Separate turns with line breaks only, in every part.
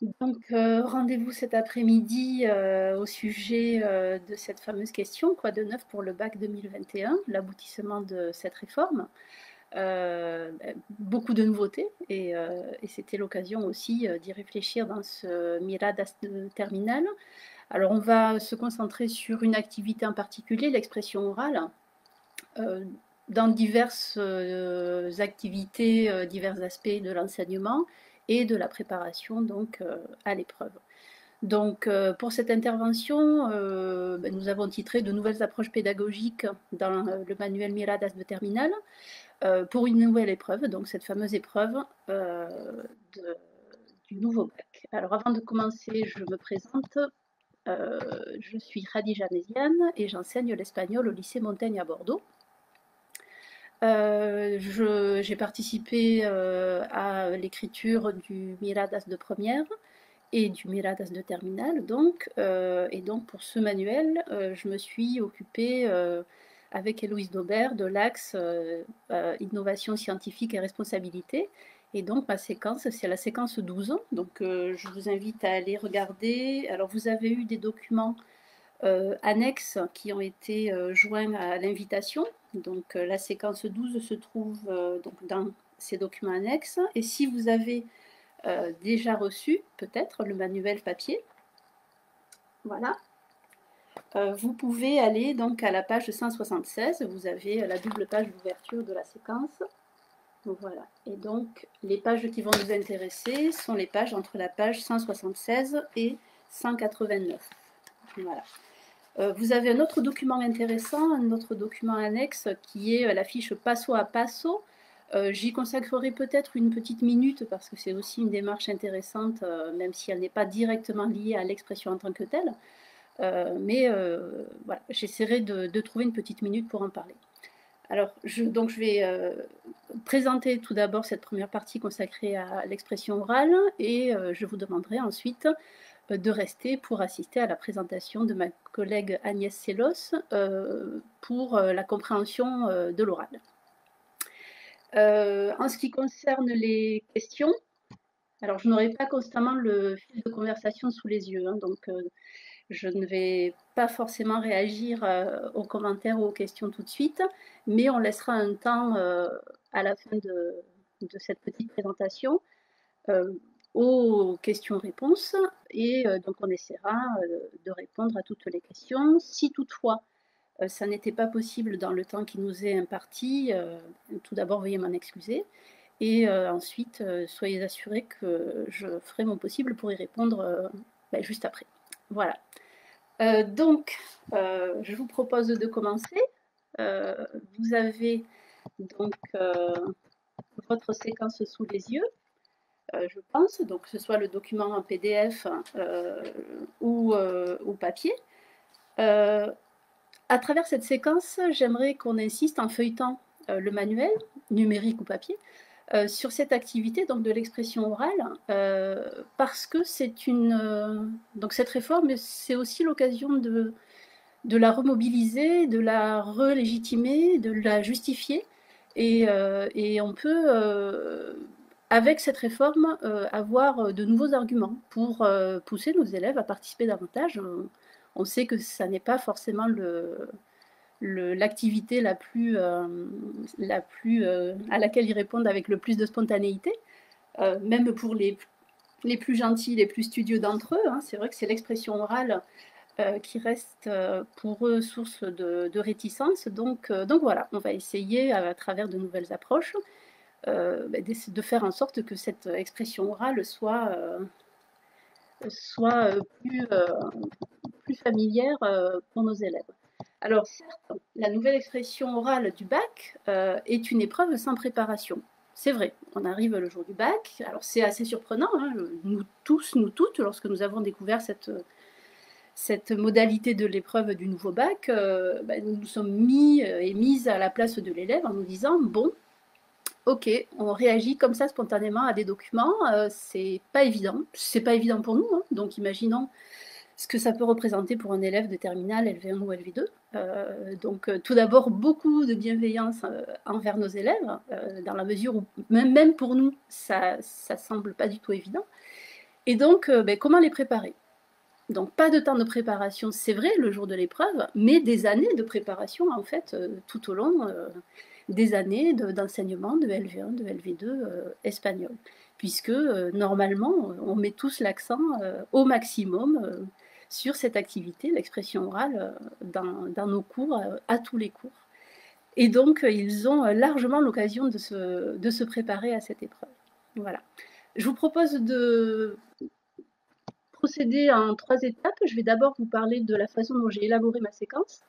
Donc, rendez-vous cet après-midi au sujet de cette fameuse question, quoi de neuf pour le bac 2021, l'aboutissement de cette réforme. Beaucoup de nouveautés et c'était l'occasion aussi d'y réfléchir dans ce Miradas de terminale. Alors, on va se concentrer sur une activité en particulier, l'expression orale, euh, dans diverses activités, divers aspects de l'enseignement et de la préparation donc à l'épreuve. Donc, pour cette intervention, nous avons titré de nouvelles approches pédagogiques dans le manuel Miradas de terminale pour une nouvelle épreuve, donc cette fameuse épreuve de- du nouveau bac. Alors, avant de commencer, je me présente. Je suis Khadija Méziane et j'enseigne l'espagnol au lycée Montaigne à Bordeaux. J'ai participé à l'écriture du Miradas de première et du Miradas de terminale, donc. Et donc, pour ce manuel, je me suis occupée avec Héloïse Daubert de l'axe innovation scientifique et responsabilité. Et donc, ma séquence, c'est la séquence 12. Donc, je vous invite à aller regarder. Alors, vous avez eu des documents annexes qui ont été joints à l'invitation. Donc la séquence 12 se trouve donc dans ces documents annexes. Et si vous avez déjà reçu peut-être le manuel papier, voilà, vous pouvez aller donc à la page 176. Vous avez la double page d'ouverture de la séquence. Donc, voilà. Et donc les pages qui vont nous intéresser sont les pages entre la page 176 et 189. Voilà. Vous avez un autre document intéressant, un autre document annexe qui est la fiche passo à passo. J'y consacrerai peut-être une petite minute parce que c'est aussi une démarche intéressante, même si elle n'est pas directement liée à l'expression en tant que telle. Mais voilà, j'essaierai de trouver une petite minute pour en parler. Alors, donc je vais présenter tout d'abord cette première partie consacrée à l'expression orale et je vous demanderai ensuite de rester pour assister à la présentation de ma collègue Agnès Sellos pour la compréhension de l'oral. En ce qui concerne les questions, alors je n'aurai pas constamment le fil de conversation sous les yeux, hein, donc je ne vais pas forcément réagir aux commentaires ou aux questions tout de suite, mais on laissera un temps à la fin de cette petite présentation euh, aux questions-réponses et donc on essaiera de répondre à toutes les questions. Si toutefois ça n'était pas possible dans le temps qui nous est imparti, tout d'abord veuillez m'en excuser et ensuite soyez assurés que je ferai mon possible pour y répondre juste après. Voilà. Donc, je vous propose de commencer. Vous avez donc votre séquence sous les yeux. Je pense, donc que ce soit le document en PDF ou papier. Euh, à travers cette séquence, j'aimerais qu'on insiste en feuilletant le manuel, numérique ou papier, sur cette activité donc de l'expression orale, parce que c'est donc cette réforme, c'est aussi l'occasion de la remobiliser, de la relégitimer, de la justifier. Et on peut, avec cette réforme, avoir de nouveaux arguments pour pousser nos élèves à participer davantage. On sait que ça n'est pas forcément l'activité la plus à laquelle ils répondent avec le plus de spontanéité, même pour les plus gentils, les plus studieux d'entre eux. Hein. C'est vrai que c'est l'expression orale qui reste pour eux source de réticence. Donc voilà, on va essayer à travers de nouvelles approches de faire en sorte que cette expression orale soit plus familière pour nos élèves. Alors certes, la nouvelle expression orale du bac est une épreuve sans préparation. C'est vrai, on arrive le jour du bac, alors c'est assez surprenant, hein, nous tous, nous toutes, lorsque nous avons découvert cette modalité de l'épreuve du nouveau bac, nous nous sommes mis et mises à la place de l'élève en nous disant, bon, ok, on réagit comme ça spontanément à des documents, c'est pas évident pour nous, hein, donc imaginons ce que ça peut représenter pour un élève de terminale LV1 ou LV2. Donc tout d'abord, beaucoup de bienveillance envers nos élèves, dans la mesure où même pour nous, ça semble pas du tout évident. Et donc, comment les préparer? Donc pas de temps de préparation, c'est vrai, le jour de l'épreuve, mais des années de préparation, en fait, tout au long des années d'enseignement de LV1, de LV2 espagnol. Puisque normalement, on met tous l'accent au maximum sur cette activité, l'expression orale, dans nos cours, à tous les cours. Et donc, ils ont largement l'occasion de se préparer à cette épreuve. Voilà. Je vous propose de procéder en 3 étapes. Je vais d'abord vous parler de la façon dont j'ai élaboré ma séquence,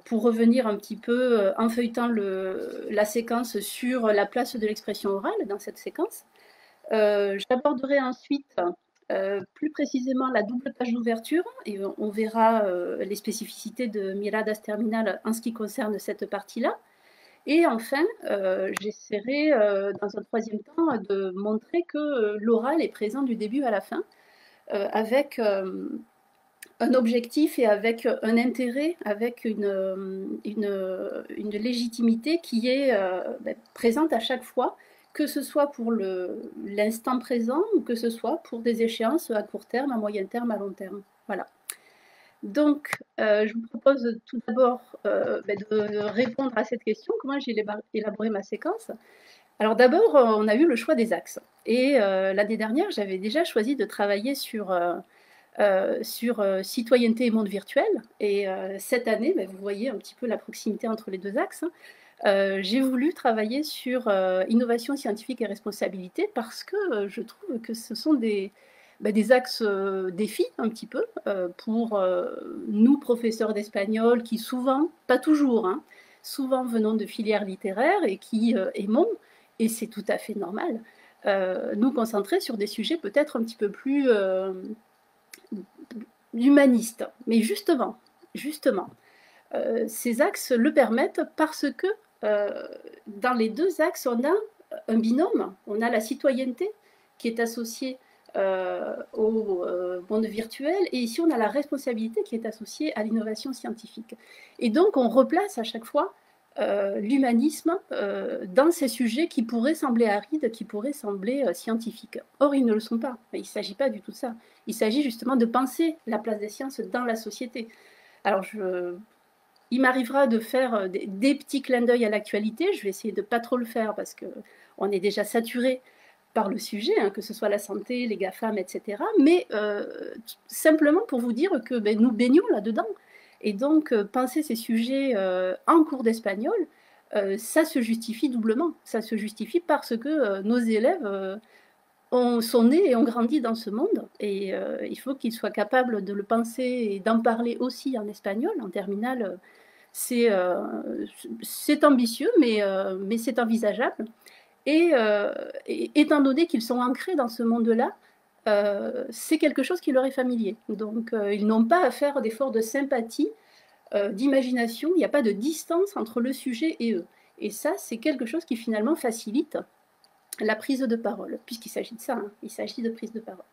pour revenir un petit peu, en feuilletant la séquence sur la place de l'expression orale dans cette séquence. J'aborderai ensuite, plus précisément la double page d'ouverture et on verra, les spécificités de Miradas Terminal en ce qui concerne cette partie-là. Et enfin, j'essaierai, dans un troisième temps, de montrer que, l'oral est présent du début à la fin, avec un objectif et avec un intérêt, avec une légitimité qui est présente à chaque fois, que ce soit pour l'instant présent ou que ce soit pour des échéances à court terme, à moyen terme, à long terme. Voilà. Donc, je vous propose tout d'abord de répondre à cette question, comment j'ai élaboré ma séquence. Alors d'abord, on a eu le choix des axes. Et l'année dernière, j'avais déjà choisi de travailler sur citoyenneté et monde virtuel. Et cette année, vous voyez un petit peu la proximité entre les deux axes. J'ai voulu travailler sur innovation scientifique et responsabilité parce que je trouve que ce sont des axes défis un petit peu pour nous, professeurs d'espagnol, qui souvent, pas toujours, hein, souvent venons de filières littéraires et qui aimons, et c'est tout à fait normal, nous concentrer sur des sujets peut-être un petit peu plus humanistes. Mais justement, ces axes le permettent parce que dans les deux axes, on a un binôme, on a la citoyenneté qui est associée au monde virtuel, et ici on a la responsabilité qui est associée à l'innovation scientifique. Et donc on replace à chaque fois l'humanisme dans ces sujets qui pourraient sembler arides, qui pourraient sembler scientifiques. Or, ils ne le sont pas. Il ne s'agit pas du tout de ça. Il s'agit justement de penser la place des sciences dans la société. Alors, il m'arrivera de faire des petits clins d'œil à l'actualité. Je vais essayer de ne pas trop le faire parce qu'on est déjà saturé par le sujet, hein, que ce soit la santé, les GAFAM, etc. Mais simplement pour vous dire que nous baignons là-dedans. Et donc, penser ces sujets en cours d'espagnol, ça se justifie doublement. Ça se justifie parce que nos élèves sont nés et ont grandi dans ce monde. Et il faut qu'ils soient capables de le penser et d'en parler aussi en espagnol, en terminale. C'est ambitieux, mais c'est envisageable. Et étant donné qu'ils sont ancrés dans ce monde-là, c'est quelque chose qui leur est familier. Donc, ils n'ont pas à faire d'efforts de sympathie, d'imagination. Il n'y a pas de distance entre le sujet et eux. Et ça, c'est quelque chose qui finalement facilite la prise de parole, puisqu'il s'agit de ça, hein, il s'agit de prise de parole.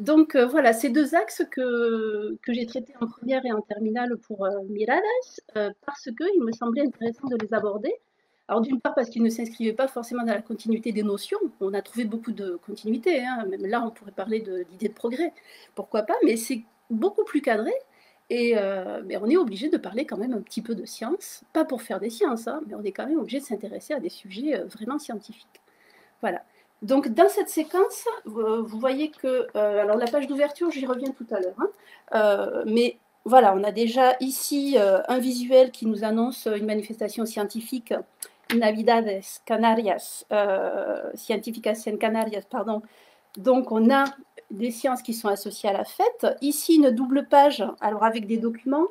Donc voilà, ces deux axes que j'ai traités en première et en terminale pour Miradas, parce qu'il me semblait intéressant de les aborder. Alors d'une part parce qu'ils ne s'inscrivaient pas forcément dans la continuité des notions, on a trouvé beaucoup de continuité, hein. Même là on pourrait parler d'idées de progrès, pourquoi pas, mais c'est beaucoup plus cadré, et mais on est obligé de parler quand même un petit peu de science, pas pour faire des sciences, hein, mais on est quand même obligé de s'intéresser à des sujets vraiment scientifiques. Voilà. Donc dans cette séquence, vous voyez que, alors la page d'ouverture, j'y reviens tout à l'heure, hein, mais voilà, on a déjà ici un visuel qui nous annonce une manifestation scientifique, Navidades Canarias, Científicas en Canarias, pardon. Donc on a des sciences qui sont associées à la fête. Ici, une double page, alors avec des documents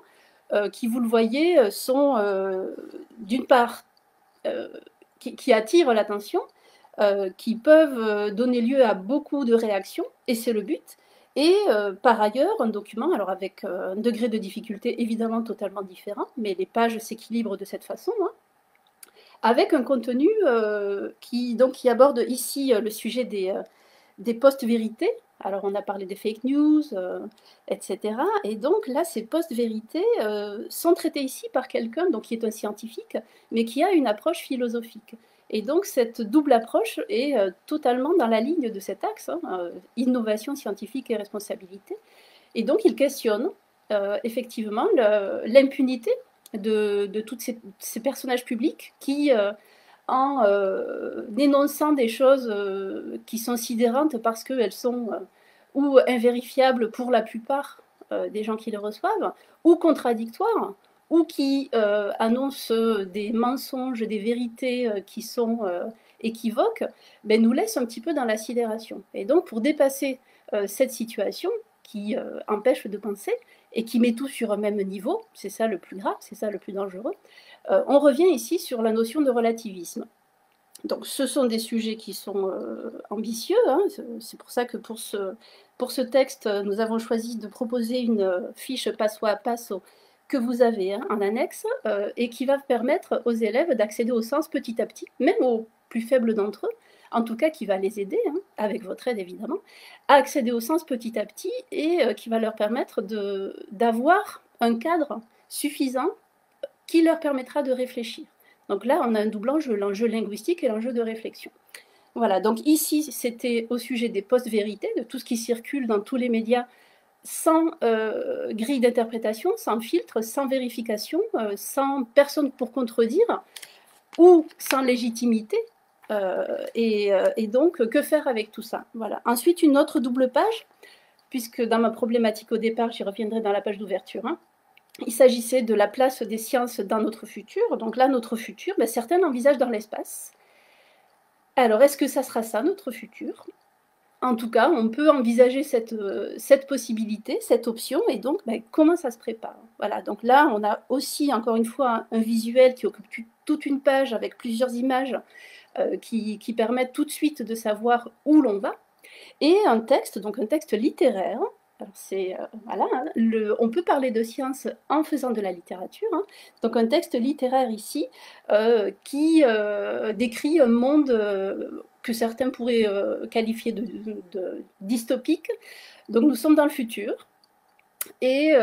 qui, vous le voyez, sont d'une part qui attirent l'attention, qui peuvent donner lieu à beaucoup de réactions, et c'est le but. Et par ailleurs, un document, alors avec un degré de difficulté évidemment totalement différent, mais les pages s'équilibrent de cette façon, hein, avec un contenu qui aborde ici le sujet des post-vérités. Alors on a parlé des fake news, etc. Et donc là, ces post-vérités sont traitées ici par quelqu'un qui est un scientifique, mais qui a une approche philosophique. Et donc cette double approche est totalement dans la ligne de cet axe, hein, innovation scientifique et responsabilité. Et donc il questionne effectivement l'impunité de tous ces personnages publics qui, en énonçant des choses qui sont sidérantes parce qu'elles sont ou invérifiables pour la plupart des gens qui les reçoivent, ou contradictoires, ou qui annoncent des mensonges, des vérités qui sont équivoques, ben, nous laissent un petit peu dans la sidération. Et donc pour dépasser cette situation qui empêche de penser et qui met tout sur un même niveau, c'est ça le plus grave, c'est ça le plus dangereux, on revient ici sur la notion de relativisme. Donc ce sont des sujets qui sont ambitieux, hein. C'est pour ça que pour ce texte, nous avons choisi de proposer une fiche passo à passo que vous avez hein, en annexe et qui va permettre aux élèves d'accéder au sens petit à petit, même aux plus faibles d'entre eux, en tout cas qui va les aider, hein, avec votre aide évidemment, à accéder au sens petit à petit et qui va leur permettre d'avoir un cadre suffisant qui leur permettra de réfléchir. Donc là, on a un double enjeu, l'enjeu linguistique et l'enjeu de réflexion. Voilà, donc ici, c'était au sujet des post-vérités, de tout ce qui circule dans tous les médias sans grille d'interprétation, sans filtre, sans vérification, sans personne pour contredire, ou sans légitimité. Et donc, que faire avec tout ça? Voilà. Ensuite, une autre double page, puisque dans ma problématique au départ, j'y reviendrai dans la page d'ouverture, hein, il s'agissait de la place des sciences dans notre futur. Donc là, notre futur, ben, certains l'envisagent dans l'espace. Alors, est-ce que ça sera ça, notre futur? En tout cas, on peut envisager cette possibilité, cette option, et donc, ben, comment ça se prépare? Voilà, donc là, on a aussi, encore une fois, un visuel qui occupe toute une page avec plusieurs images qui permettent tout de suite de savoir où l'on va, et un texte, donc un texte littéraire. Alors c'est voilà, hein, on peut parler de science en faisant de la littérature. Hein. Donc un texte littéraire ici qui décrit un monde que certains pourraient qualifier de dystopique. Donc nous sommes dans le futur. Et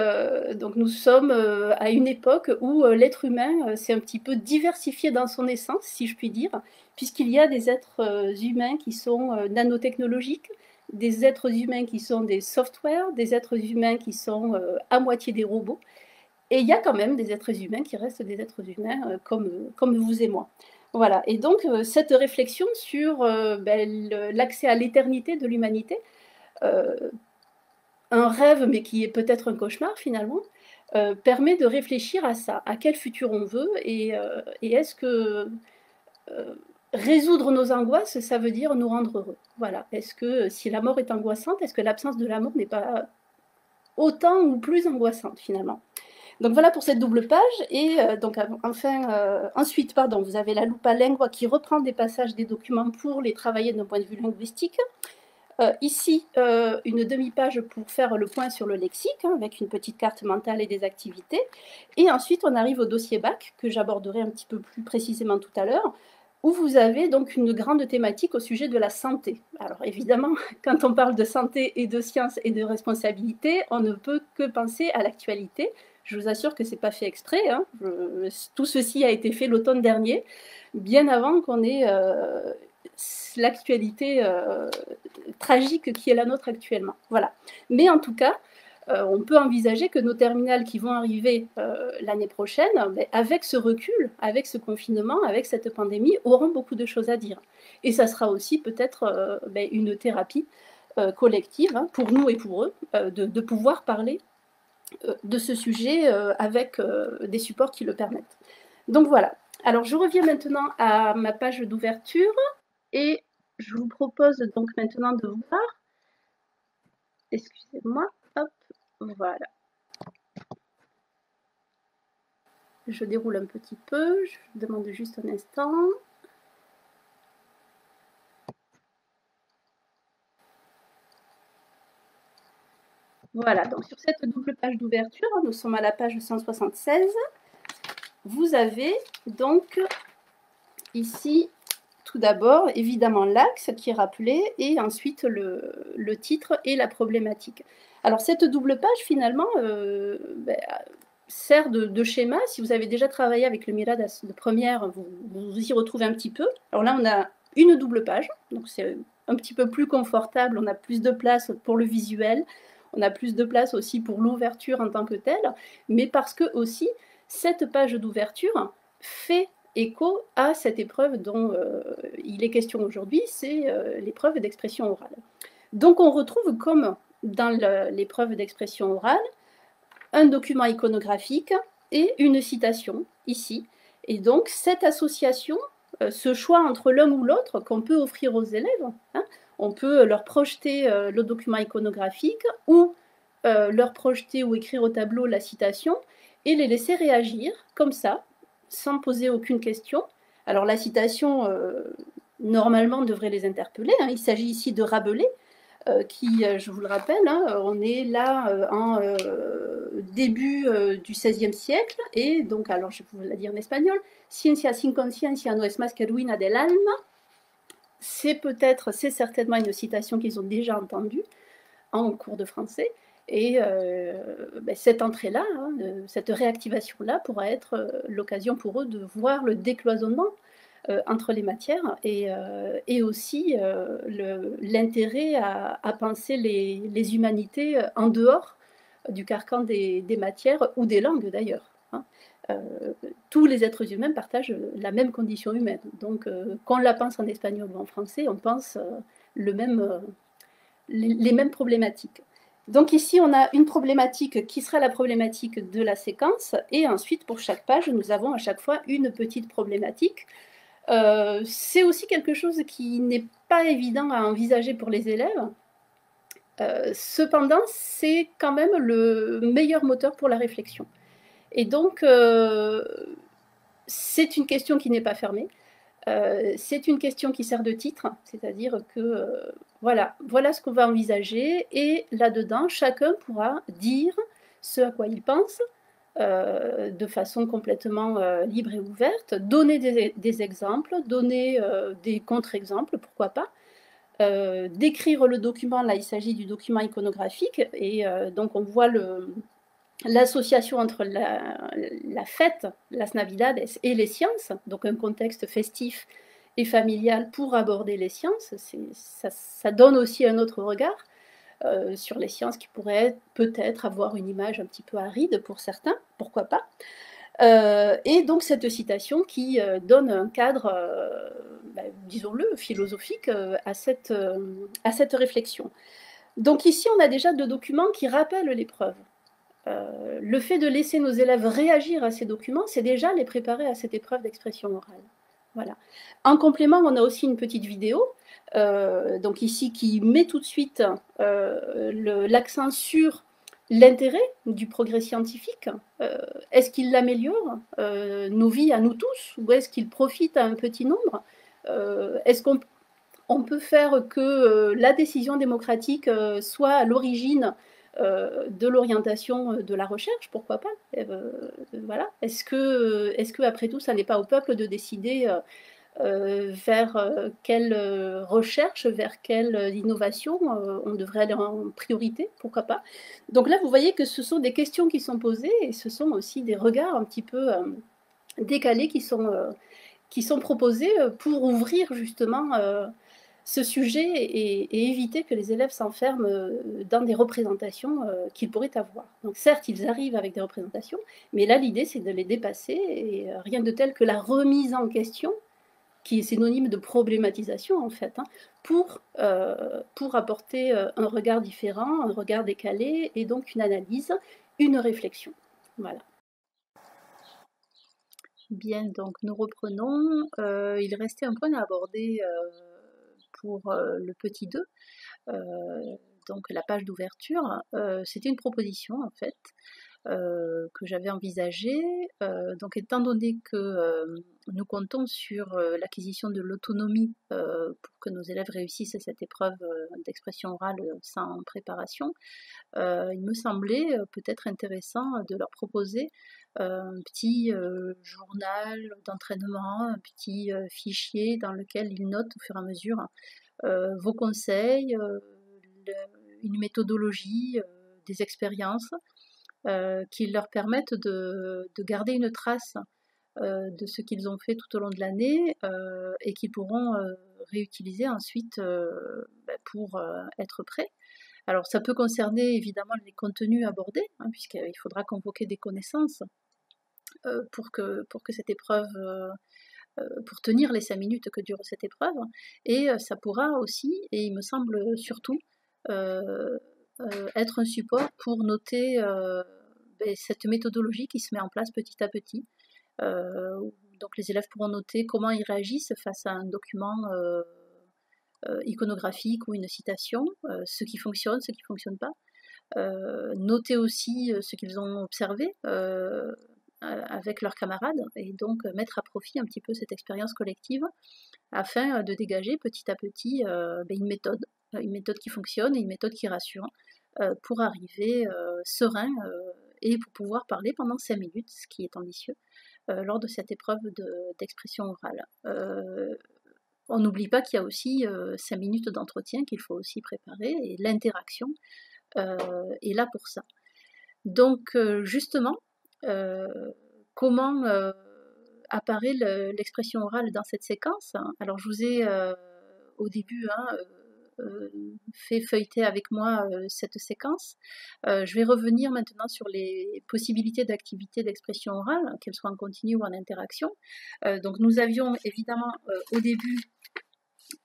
donc nous sommes à une époque où l'être humain s'est un petit peu diversifié dans son essence, si je puis dire, puisqu'il y a des êtres humains qui sont nanotechnologiques, des êtres humains qui sont des softwares, des êtres humains qui sont à moitié des robots, et il y a quand même des êtres humains qui restent des êtres humains comme vous et moi. Voilà, et donc cette réflexion sur l'accès à l'éternité de l'humanité, un rêve, mais qui est peut-être un cauchemar finalement, permet de réfléchir à ça, à quel futur on veut, et est-ce que résoudre nos angoisses, ça veut dire nous rendre heureux. Voilà. Est-ce que si la mort est angoissante, est-ce que l'absence de la mort n'est pas autant ou plus angoissante finalement? Donc voilà pour cette double page, et donc ensuite, vous avez la Lupa Lingua qui reprend des passages des documents pour les travailler d'un point de vue linguistique. Ici, une demi-page pour faire le point sur le lexique, hein, avec une petite carte mentale et des activités. Et ensuite, on arrive au dossier bac, que j'aborderai un petit peu plus précisément tout à l'heure, où vous avez donc une grande thématique au sujet de la santé. Alors évidemment, quand on parle de santé et de science et de responsabilité, on ne peut que penser à l'actualité. Je vous assure que ce n'est pas fait exprès. Hein. Tout ceci a été fait l'automne dernier, bien avant qu'on ait l'actualité tragique qui est la nôtre actuellement. Voilà. Mais en tout cas, on peut envisager que nos terminales qui vont arriver l'année prochaine, avec ce recul, avec ce confinement, avec cette pandémie, auront beaucoup de choses à dire. Et ça sera aussi peut-être une thérapie collective hein, pour nous et pour eux, de pouvoir parler de ce sujet avec des supports qui le permettent. Donc voilà. Alors je reviens maintenant à ma page d'ouverture et je vous propose donc maintenant de voir. Excusez-moi. Hop, voilà. Je déroule un petit peu, je vous demande juste un instant. Voilà, donc sur cette double page d'ouverture, nous sommes à la page 176. Vous avez donc ici, tout d'abord, évidemment l'axe qui est rappelé, et ensuite le titre et la problématique. Alors cette double page, finalement, sert de schéma. Si vous avez déjà travaillé avec le Miradas de première, vous y retrouvez un petit peu. Alors là, on a une double page, donc c'est un petit peu plus confortable, on a plus de place pour le visuel, on a plus de place aussi pour l'ouverture en tant que telle, mais parce que aussi, cette page d'ouverture fait écho à cette épreuve dont il est question aujourd'hui, c'est l'épreuve d'expression orale. Donc on retrouve, comme dans l'épreuve d'expression orale, un document iconographique et une citation, ici. Et donc cette association, ce choix entre l'un ou l'autre qu'on peut offrir aux élèves, hein, on peut leur projeter le document iconographique ou leur projeter ou écrire au tableau la citation et les laisser réagir comme ça, sans poser aucune question. Alors la citation, normalement, devrait les interpeller. Hein. Il s'agit ici de Rabelais, qui, je vous le rappelle, hein, on est là en début du XVIe siècle, et donc, alors je vais vous la dire en espagnol, Ciencia sin conciencia no es más que ruina del alma. C'est certainement une citation qu'ils ont déjà entendue en cours de français, et cette entrée-là, hein, cette réactivation-là pourra être l'occasion pour eux de voir le décloisonnement entre les matières et aussi l'intérêt à penser les humanités en dehors du carcan des matières ou des langues d'ailleurs. Hein. Tous les êtres humains partagent la même condition humaine. Donc, qu'on la pense en espagnol ou en français, on pense les mêmes problématiques. Donc ici, on a une problématique qui sera la problématique de la séquence, et ensuite, pour chaque page, nous avons à chaque fois une petite problématique. C'est aussi quelque chose qui n'est pas évident à envisager pour les élèves. Cependant, c'est quand même le meilleur moteur pour la réflexion. Et donc, c'est une question qui n'est pas fermée. C'est une question qui sert de titre, c'est-à-dire que voilà ce qu'on va envisager, et là-dedans, chacun pourra dire ce à quoi il pense, de façon complètement libre et ouverte, donner des exemples, donner des contre-exemples, pourquoi pas, décrire le document. Là, il s'agit du document iconographique, et donc on voit l'association entre la fête, las Navidades, et les sciences, donc un contexte festif et familial pour aborder les sciences. Ça donne aussi un autre regard sur les sciences qui pourraient peut-être avoir une image un petit peu aride pour certains, pourquoi pas. Et donc cette citation qui donne un cadre, disons-le, philosophique à cette réflexion. Donc ici, on a déjà deux documents qui rappellent l'épreuve. Le fait de laisser nos élèves réagir à ces documents, c'est déjà les préparer à cette épreuve d'expression orale. Voilà. En complément, on a aussi une petite vidéo, donc ici, qui met tout de suite l'accent sur l'intérêt du progrès scientifique. Est-ce qu'il l'améliore nos vies à nous tous, ou est-ce qu'il profite à un petit nombre? Est-ce qu'on peut faire que la décision démocratique soit à l'origine de l'orientation de la recherche, pourquoi pas? Voilà. Est-ce que après tout, ça n'est pas au peuple de décider vers quelle recherche, vers quelle innovation on devrait aller en priorité, pourquoi pas? Donc là, vous voyez que ce sont des questions qui sont posées, et ce sont aussi des regards un petit peu décalés qui sont proposés pour ouvrir justement ce sujet, et éviter que les élèves s'enferment dans des représentations qu'ils pourraient avoir. Donc certes, ils arrivent avec des représentations, mais là, l'idée, c'est de les dépasser, et rien de tel que la remise en question, qui est synonyme de problématisation en fait, hein, pour apporter un regard différent, un regard décalé, et donc une analyse, une réflexion. Voilà. Bien, donc nous reprenons. Il restait un point à aborder pour le petit 2, donc la page d'ouverture. C'était une proposition en fait que j'avais envisagée. Donc étant donné que nous comptons sur l'acquisition de l'autonomie pour que nos élèves réussissent cette épreuve d'expression orale sans préparation, il me semblait peut-être intéressant de leur proposer un petit journal d'entraînement, un petit fichier dans lequel ils notent au fur et à mesure vos conseils, une méthodologie, des expériences, qui leur permettent de garder une trace de ce qu'ils ont fait tout au long de l'année et qu'ils pourront réutiliser ensuite pour être prêts. Alors ça peut concerner évidemment les contenus abordés, hein, puisqu'il faudra convoquer des connaissances pour que cette épreuve, pour tenir les 5 minutes que dure cette épreuve. Et ça pourra aussi, et il me semble surtout, être un support pour noter cette méthodologie qui se met en place petit à petit. Donc les élèves pourront noter comment ils réagissent face à un document iconographique ou une citation, ce qui fonctionne, ce qui ne fonctionne pas. Noter aussi ce qu'ils ont observé avec leurs camarades et donc mettre à profit un petit peu cette expérience collective afin de dégager petit à petit une méthode qui fonctionne et une méthode qui rassure pour arriver serein et pour pouvoir parler pendant 5 minutes, ce qui est ambitieux, lors de cette épreuve d'expression orale. On n'oublie pas qu'il y a aussi 5 minutes d'entretien qu'il faut aussi préparer et l'interaction est là pour ça. Donc justement, comment apparaît l'expression orale dans cette séquence? Alors je vous ai au début fait feuilleter avec moi cette séquence. Je vais revenir maintenant sur les possibilités d'activité d'expression orale, qu'elles soient en continu ou en interaction. Donc nous avions évidemment au début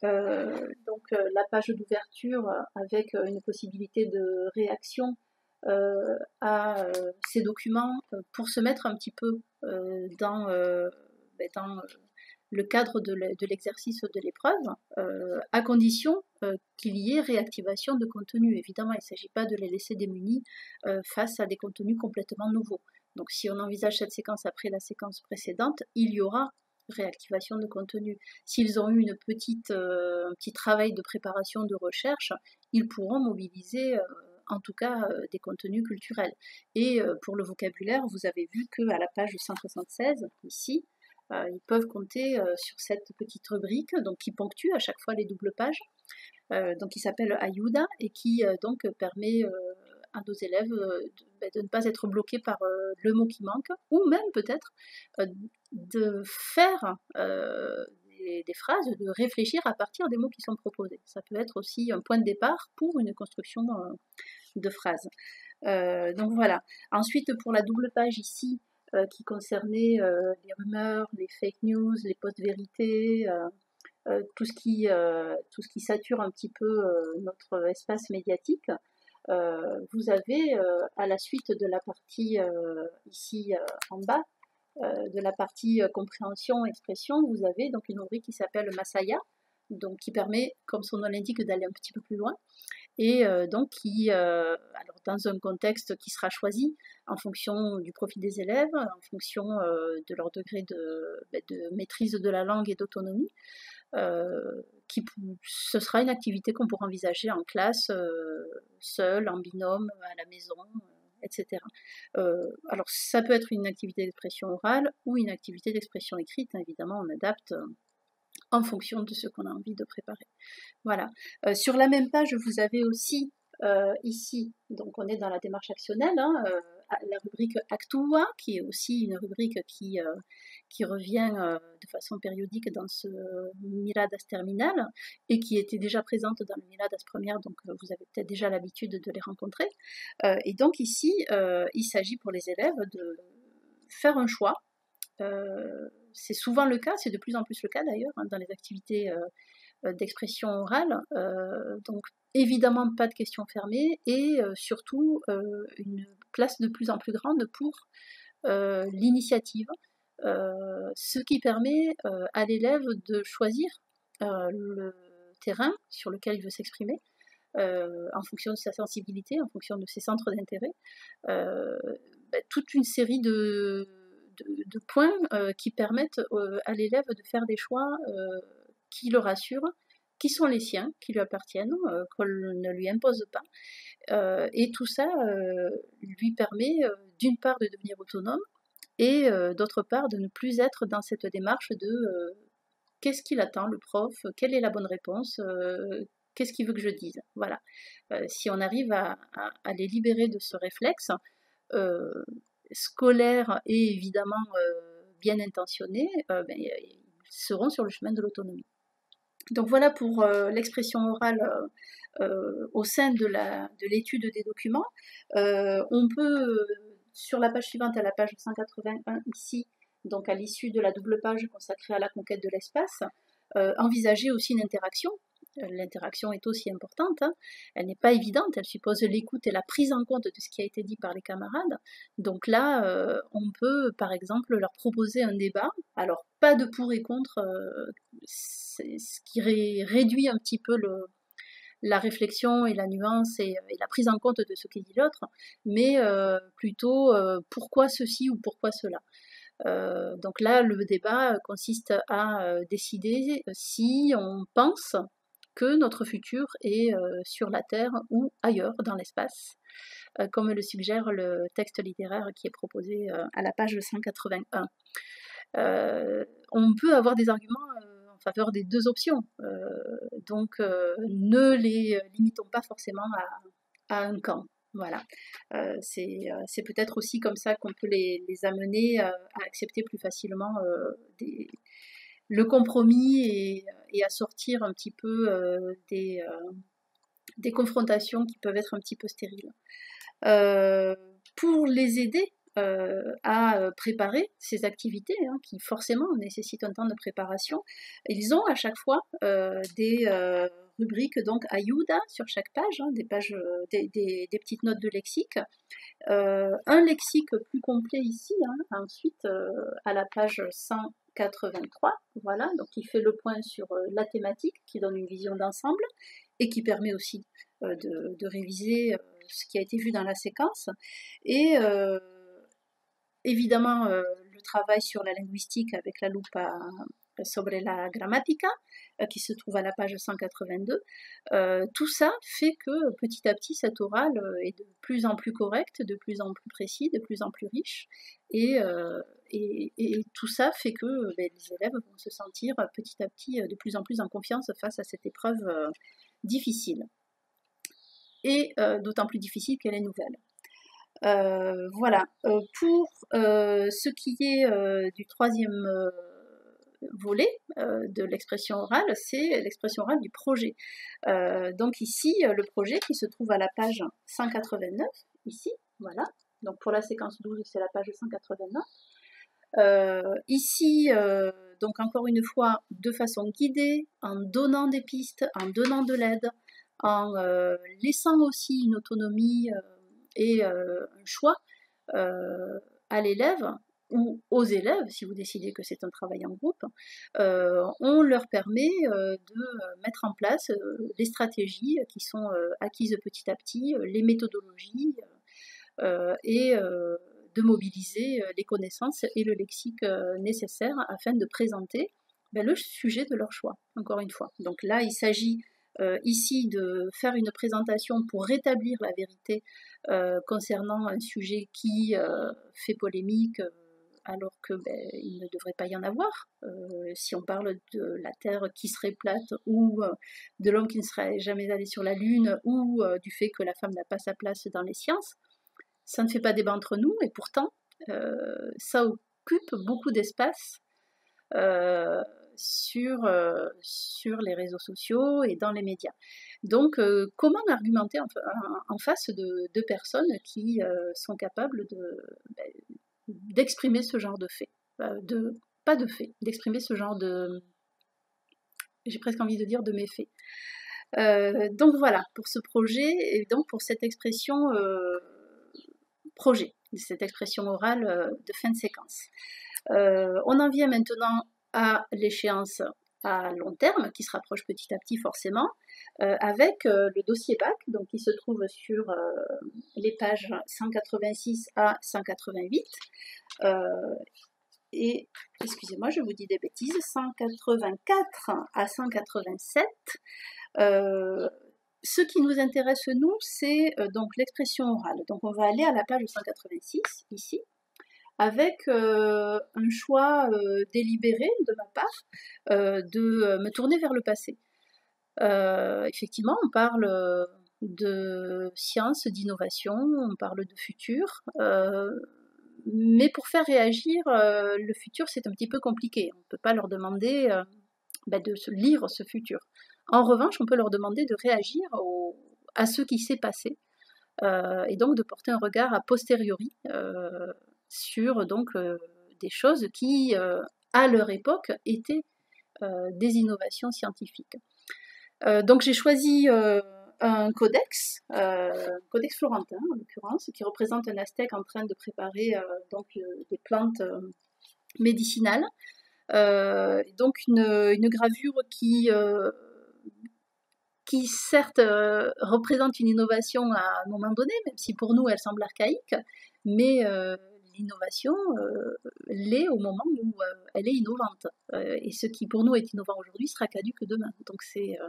la page d'ouverture avec une possibilité de réaction à ces documents pour se mettre un petit peu dans le cadre de l'exercice de l'épreuve, à condition qu'il y ait réactivation de contenu. Évidemment, il ne s'agit pas de les laisser démunis face à des contenus complètement nouveaux. Donc si on envisage cette séquence après la séquence précédente, il y aura réactivation de contenu. S'ils ont eu un petit travail de préparation, de recherche, ils pourront mobiliser en tout cas des contenus culturels. Et pour le vocabulaire, vous avez vu qu'à la page 176, ici, ils peuvent compter sur cette petite rubrique donc, qui ponctue à chaque fois les doubles pages, donc qui s'appelle Ayuda et qui donc permet à nos élèves de ne pas être bloqués par le mot qui manque, ou même peut-être de faire des phrases, de réfléchir à partir des mots qui sont proposés. Ça peut être aussi un point de départ pour une construction de phrases. Donc voilà. Ensuite, pour la double page ici, qui concernait les rumeurs, les fake news, les post-vérités, tout ce qui sature un petit peu notre espace médiatique, vous avez à la suite de la partie ici en bas, de la partie compréhension, expression, vous avez donc une rubrique qui s'appelle Masaya, donc qui permet, comme son nom l'indique, d'aller un petit peu plus loin, et donc alors dans un contexte qui sera choisi en fonction du profil des élèves, en fonction de leur degré de maîtrise de la langue et d'autonomie, ce sera une activité qu'on pourra envisager en classe, seul, en binôme, à la maison, etc. Alors ça peut être une activité d'expression orale ou une activité d'expression écrite, hein, évidemment on adapte en fonction de ce qu'on a envie de préparer. Voilà. Sur la même page, vous avez aussi ici, donc on est dans la démarche actionnelle, hein, la rubrique Actua, qui est aussi une rubrique qui revient de façon périodique dans ce Miradas terminal et qui était déjà présente dans le Miradas première, donc vous avez peut-être déjà l'habitude de les rencontrer. Et donc ici, il s'agit pour les élèves de faire un choix. C'est souvent le cas, c'est de plus en plus le cas d'ailleurs, hein, dans les activités d'expression orale, donc évidemment pas de questions fermées et surtout une place de plus en plus grande pour l'initiative, ce qui permet à l'élève de choisir le terrain sur lequel il veut s'exprimer en fonction de sa sensibilité, en fonction de ses centres d'intérêt, toute une série de points qui permettent à l'élève de faire des choix qui le rassurent, qui sont les siens, qui lui appartiennent, qu'on ne lui impose pas. Et tout ça lui permet d'une part de devenir autonome et d'autre part de ne plus être dans cette démarche de qu'est-ce qu'il attend le prof, quelle est la bonne réponse, qu'est-ce qu'il veut que je dise. Voilà. Si on arrive à les libérer de ce réflexe, scolaires et évidemment bien intentionnés, ils seront sur le chemin de l'autonomie. Donc voilà pour l'expression orale au sein de l'étude des documents. On peut, sur la page suivante, à la page 181 ici, donc à l'issue de la double page consacrée à la conquête de l'espace, envisager aussi une interaction. L'interaction est aussi importante, hein. Elle n'est pas évidente, elle suppose l'écoute et la prise en compte de ce qui a été dit par les camarades. Donc là, on peut par exemple leur proposer un débat, alors pas de pour et contre, c'est ce qui réduit un petit peu la réflexion et la nuance et la prise en compte de ce que dit l'autre, mais plutôt pourquoi ceci ou pourquoi cela. Donc là, le débat consiste à décider si on pense que notre futur est sur la Terre ou ailleurs dans l'espace, comme le suggère le texte littéraire qui est proposé à la page 181. On peut avoir des arguments en faveur des deux options, donc ne les limitons pas forcément à un camp. Voilà, c'est peut-être aussi comme ça qu'on peut les amener à accepter plus facilement le compromis et à sortir un petit peu des confrontations qui peuvent être un petit peu stériles. Pour les aider à préparer ces activités, hein, qui forcément nécessitent un temps de préparation, ils ont à chaque fois des rubriques donc ayuda sur chaque page, hein, des petites notes de lexique, un lexique plus complet ici, hein, ensuite à la page 183, voilà, donc il fait le point sur la thématique, qui donne une vision d'ensemble et qui permet aussi de réviser ce qui a été vu dans la séquence. Et évidemment, le travail sur la linguistique avec la loupe sobre la grammatica, qui se trouve à la page 182. Tout ça fait que petit à petit, cet oral est de plus en plus correct, de plus en plus précis, de plus en plus riche. Et tout ça fait que les élèves vont se sentir petit à petit de plus en plus en confiance face à cette épreuve difficile. Et d'autant plus difficile qu'elle est nouvelle. Voilà. Pour ce qui est du troisième volet de l'expression orale, c'est l'expression orale du projet. Donc ici, le projet qui se trouve à la page 189, ici, voilà. Donc pour la séquence 12, c'est la page 189. Ici, donc encore une fois, de façon guidée, en donnant des pistes, en donnant de l'aide, en laissant aussi une autonomie et un choix à l'élève ou aux élèves, si vous décidez que c'est un travail en groupe, on leur permet de mettre en place les stratégies qui sont acquises petit à petit, les méthodologies et de mobiliser les connaissances et le lexique nécessaire afin de présenter le sujet de leur choix, encore une fois. Donc là, il s'agit ici de faire une présentation pour rétablir la vérité concernant un sujet qui fait polémique alors que il ne devrait pas y en avoir. Si on parle de la Terre qui serait plate ou de l'homme qui ne serait jamais allé sur la Lune ou du fait que la femme n'a pas sa place dans les sciences, ça ne fait pas débat entre nous et pourtant ça occupe beaucoup d'espace sur les réseaux sociaux et dans les médias. Donc, comment argumenter en face de deux personnes qui sont capables d'exprimer ce genre de fait, pas de fait, d'exprimer ce genre de, j'ai presque envie de dire, de méfaits. Donc voilà, pour ce projet et donc pour cette expression projet, cette expression orale de fin de séquence. On en vient maintenant à l'échéance à long terme, qui se rapproche petit à petit forcément, avec le dossier bac, donc qui se trouve sur les pages 186 à 188. Et, excusez-moi, je vous dis des bêtises, 184 à 187. Ce qui nous intéresse, nous, c'est donc l'expression orale. Donc on va aller à la page 186, ici, avec un choix délibéré de ma part de me tourner vers le passé. Effectivement, on parle de science, d'innovation, on parle de futur. Mais pour faire réagir, le futur, c'est un petit peu compliqué. On ne peut pas leur demander de se lire ce futur. En revanche, on peut leur demander de réagir à ce qui s'est passé et donc de porter un regard a posteriori sur donc, des choses qui, à leur époque, étaient des innovations scientifiques. Donc j'ai choisi un codex florentin en l'occurrence, qui représente un aztèque en train de préparer donc des plantes médicinales. Donc une gravure qui certes représente une innovation à un moment donné, même si pour nous elle semble archaïque, mais l'innovation l'est au moment où elle est innovante. Et ce qui pour nous est innovant aujourd'hui sera caduque demain. Donc c'est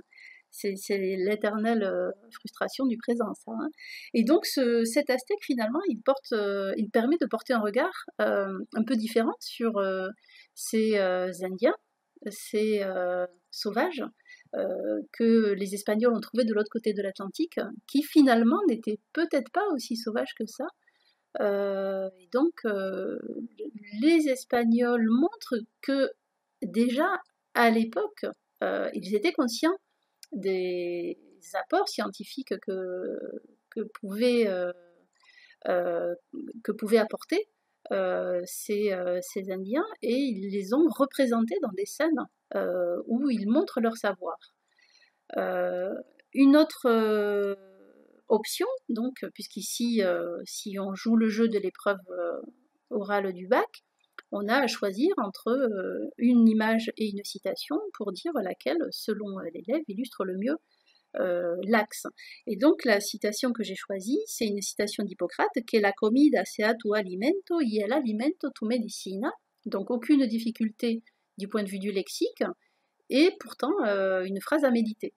l'éternelle frustration du présent, ça. Hein. Et donc cet aztèque, finalement, il permet de porter un regard un peu différent sur ces Indiens, ces sauvages, que les Espagnols ont trouvés de l'autre côté de l'Atlantique, qui finalement n'étaient peut-être pas aussi sauvages que ça. Et donc, les Espagnols montrent que déjà, à l'époque, ils étaient conscients des apports scientifiques que pouvaient apporter ces Indiens, et ils les ont représentés dans des scènes où ils montrent leur savoir. Une autre option, donc, puisqu'ici, si on joue le jeu de l'épreuve orale du bac, on a à choisir entre une image et une citation pour dire laquelle, selon l'élève, illustre le mieux l'axe. Et donc la citation que j'ai choisie, c'est une citation d'Hippocrate, que la comida sea tu alimento y el alimento tu medicina. Donc aucune difficulté du point de vue du lexique, et pourtant une phrase à méditer.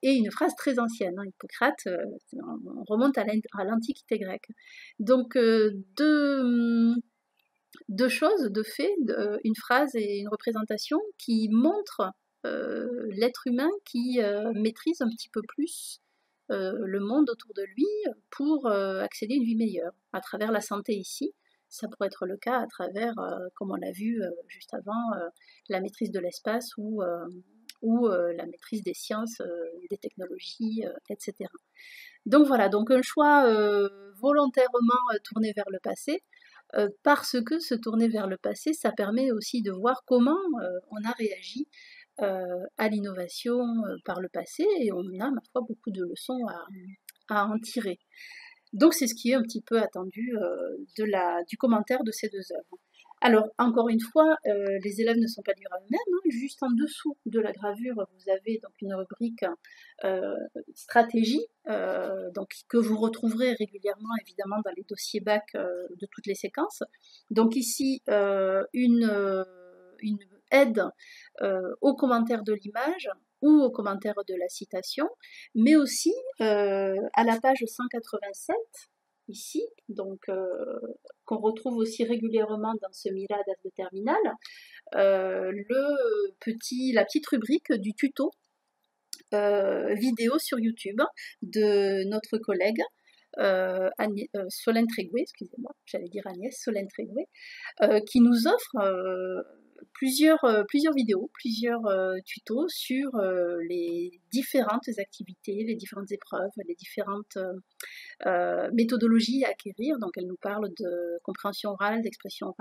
Et une phrase très ancienne, hein, Hippocrate, on remonte à l'Antiquité grecque. Donc deux choses, deux faits, une phrase et une représentation qui montrent l'être humain qui maîtrise un petit peu plus le monde autour de lui pour accéder à une vie meilleure, à travers la santé ici. Ça pourrait être le cas à travers, comme on l'a vu juste avant, la maîtrise de l'espace ou la maîtrise des sciences, des technologies, etc. Donc voilà, donc un choix volontairement tourné vers le passé, parce que se tourner vers le passé, ça permet aussi de voir comment on a réagi à l'innovation par le passé, et on a, ma foi, beaucoup de leçons à en tirer. Donc c'est ce qui est un petit peu attendu du commentaire de ces deux œuvres. Alors, encore une fois, les élèves ne sont pas livrés à eux-mêmes. Hein. Juste en dessous de la gravure, vous avez donc une rubrique stratégie, donc, que vous retrouverez régulièrement, évidemment, dans les dossiers bac de toutes les séquences. Donc ici, une aide aux commentaires de l'image ou aux commentaires de la citation, mais aussi à la page 187, ici, donc qu'on retrouve aussi régulièrement dans ce Miradas de terminale, la petite rubrique du tuto vidéo sur YouTube de notre collègue Solène Tréguet, excusez-moi, j'allais dire Agnès, Solène Tréguet, qui nous offre plusieurs vidéos, plusieurs tutos sur les différentes activités, les différentes épreuves, les différentes méthodologies à acquérir. Donc elle nous parle de compréhension orale, d'expression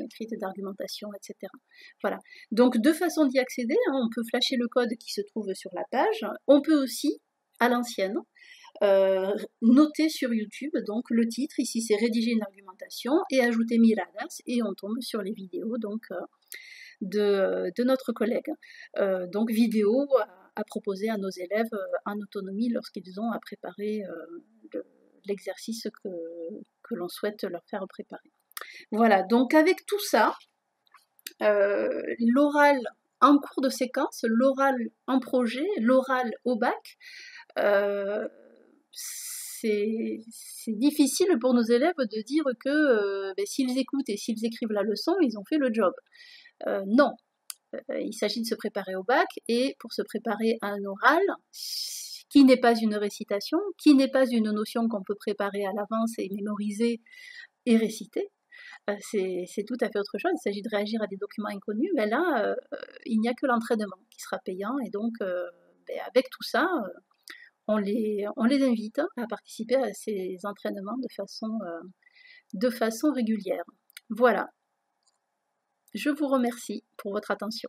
écrite, d'argumentation, etc. Voilà. Donc deux façons d'y accéder, hein. On peut flasher le code qui se trouve sur la page. On peut aussi, à l'ancienne, noter sur YouTube donc le titre, ici c'est rédiger une argumentation, et ajouter Miradas, et on tombe sur les vidéos donc de notre collègue. Donc vidéo à proposer à nos élèves en autonomie lorsqu'ils ont à préparer l'exercice que l'on souhaite leur faire préparer. Voilà, donc avec tout ça, l'oral en cours de séquence, l'oral en projet, l'oral au bac, c'est difficile pour nos élèves de dire que s'ils écoutent et s'ils écrivent la leçon, ils ont fait le job. Non. Il s'agit de se préparer au bac, et pour se préparer à un oral, qui n'est pas une récitation, qui n'est pas une notion qu'on peut préparer à l'avance et mémoriser et réciter, c'est tout à fait autre chose. Il s'agit de réagir à des documents inconnus, mais là, il n'y a que l'entraînement qui sera payant, et donc avec tout ça, on les invite à participer à ces entraînements de façon régulière. Voilà, je vous remercie pour votre attention.